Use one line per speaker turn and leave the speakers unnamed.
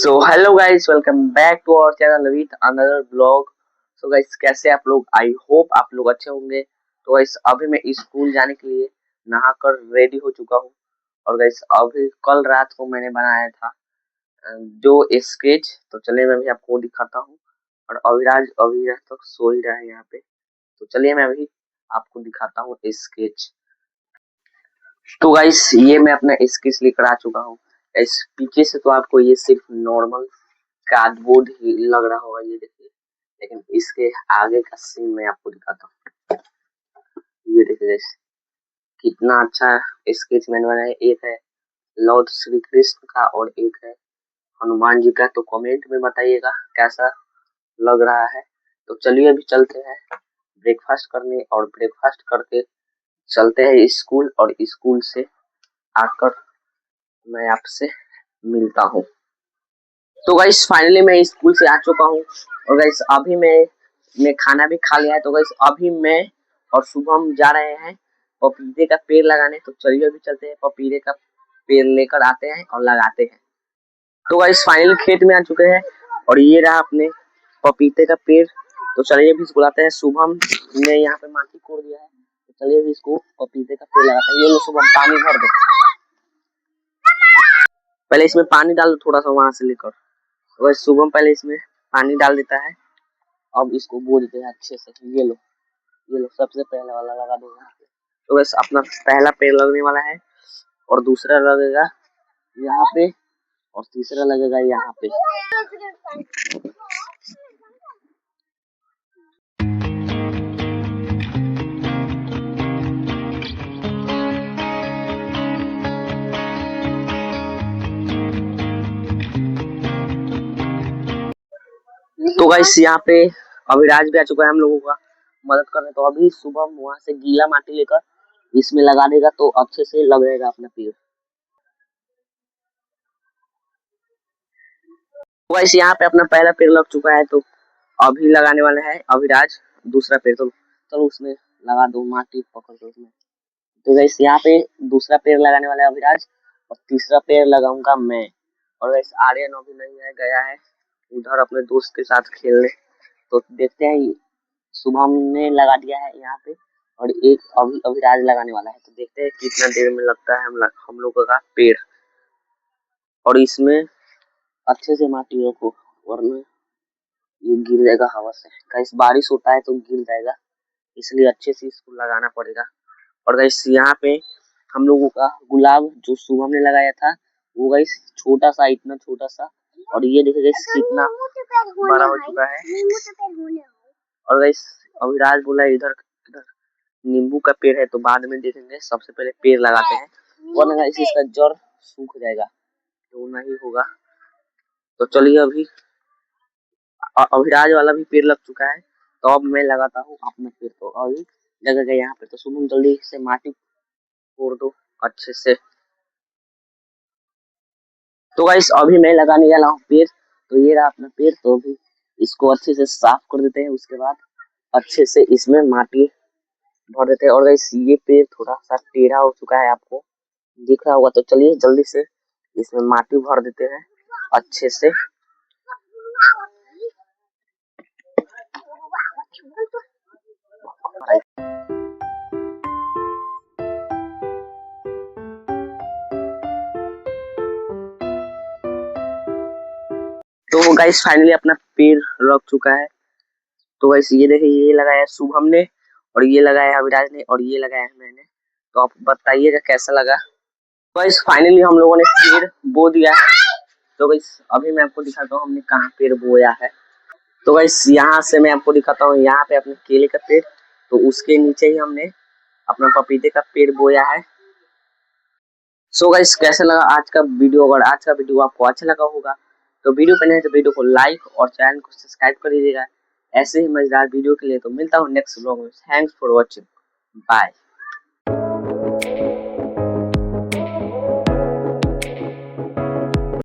So hello guys, welcome back to our channel with another blog. So guys, कैसे आप लोग? I hope आप लोग अच्छे होंगे। तो गाइस, अभी मैं स्कूल जाने के लिए नहाकर रेडी हो चुका हूँ। और गाइस, अभी कल रात को मैंने बनाया था जो स्केच। तो चलिए मैं अभी आपको दिखाता हूँ। और अविराज तक सो ही रहा है यहाँ पे। तो चलिए मैं अभी आपको दिखाता हूँ स्केच। तो गाइस, ये मैं अपना स्केच लेकर आ चुका हूँ। इस पीछे से तो आपको ये सिर्फ नॉर्मल कार्डबोर्ड ही लग रहा होगा, ये देखिए। लेकिन इसके आगे का सीन मैं आपको दिखाता हूँ। ये देखिए गाइस, कितना अच्छा स्केच मैंने बनाया। एक है लॉर्ड श्री कृष्ण का और एक है हनुमान जी का। तो कमेंट में बताइएगा कैसा लग रहा है। तो चलिए अभी चलते हैं ब्रेकफास्ट करने, और ब्रेकफास्ट करके चलते हैं स्कूल, और स्कूल से आकर मैं आपसे मिलता हूँ। तो गाइस, फाइनली मैं स्कूल से आ चुका हूँ। और गाइस, अभी मैं खाना भी खा लिया है। तो गाइस, अभी मैं और शुभम जा रहे हैं पपीते का पेड़ लगाने। तो चलिए अभी चलते हैं, पपीते का पेड़ लेकर आते हैं और लगाते हैं। तो गाइस, फाइनली खेत में आ चुके हैं और ये रहा अपने पपीते का पेड़। तो चलिए अभी इसको लाते हैं। शुभम ने यहाँ पे माटी कोड़ दिया है। तो चलिए अभी इसको पपीते का पेड़ लगाते हैं। ये लो शुभम, पानी भर दो। पहले इसमें पानी डाल दो थोड़ा सा वहां से लेकर। वह शुभम पहले इसमें पानी डाल देता है। अब इसको बो देते हैं अच्छे से। ये लो सबसे पहले वाला लगा दो यहाँ पे। तो बस अपना पहला पेड़ लगने वाला है, और दूसरा लगेगा यहाँ पे, और तीसरा लगेगा यहाँ पे। तो गाइस, यहाँ पे अविराज भी आ चुका है हम लोगों का मदद करने। तो अभी सुबह वहां से गीला माटी लेकर इसमें लगा देगा, तो अच्छे से लगेगा अपना पेड़। तो गाइस, यहाँ पे अपना पहला पेड़ लग चुका है। तो अभी लगाने वाला है अविराज दूसरा पेड़। तो चलो उसमें लगा दो, माटी पकड़ दो उसमें। तो गाइस, यहाँ पे दूसरा पेड़ लगाने वाला है अविराज, और तीसरा पेड़ लगाऊंगा मैं। और गाइस, आर्यन अभी नहीं है, गया है उधर अपने दोस्त के साथ खेलने। तो देखते हैं, शुभम ने लगा दिया है यहाँ पे, और एक अभी अविराज लगाने वाला है। तो देखते हैं कितना देर में लगता है हम लोगों का पेड़। और इसमें अच्छे से माटी रखो, वरना ये गिर जाएगा हवा से। गाइस, बारिश होता है तो गिर जाएगा, इसलिए अच्छे से इसको लगाना पड़ेगा। और गाइस, यहाँ पे हम लोगों का गुलाब जो शुभम ने लगाया था, वो गाइस छोटा सा, इतना छोटा सा। और ये देखिए गाइस कितना बड़ा हो चुका है। और गाइस, अविराज बोला इधर इधर नींबू का पेड़ है, तो बाद में देखेंगे, सबसे पहले पेड़ लगाते हैं, वरना गाइस इसका जड़ सूख जाएगा, तो नहीं होगा। तो चलिए अभी अविराज वाला भी पेड़ लग चुका है। तो अब मैं लगाता हूँ अपना पेड़। तो अभी लगेगा यहाँ पे। तो सुनो, जल्दी से माटी फोड़ दो अच्छे से। तो गाइस, अभी मैं लगाने वाला हूँ पेड़। तो ये रहा अपना पेड़। तो अभी इसको अच्छे से साफ कर देते हैं, उसके बाद अच्छे से इसमें माटी भर देते हैं। और गाइस, ये पेड़ थोड़ा सा टेढ़ा हो चुका है, आपको दिख रहा होगा। तो चलिए जल्दी से इसमें माटी भर देते हैं अच्छे से। तो गाइस, फाइनली अपना पेड़ लग चुका है। तो गाइस, ये देखिए, ये लगाया है शुभम ने, और ये लगाया है अविराज ने, और ये लगाया है मैंने। तो आप बताइएगा कैसा लगा। तो गाइस, फाइनली हम लोगों ने पेड़ बो दिया है। तो गाइस, अभी मैं आपको दिखाता हूँ हमने कहाँ पेड़ बोया है। तो गाइस, यहाँ से मैं आपको दिखाता हूँ, यहाँ पे अपने केले का पेड़, तो उसके नीचे ही हमने अपना पपीते का पेड़ बोया है। सो गाइस, कैसा लगा आज का वीडियो? अगर आज का वीडियो आपको अच्छा लगा होगा तो वीडियो पहले तो वीडियो को लाइक और चैनल को सब्सक्राइब कर दीजिएगा ऐसे ही मजेदार वीडियो के लिए। तो मिलता हूँ नेक्स्ट व्लॉग में। Thanks for watching, bye.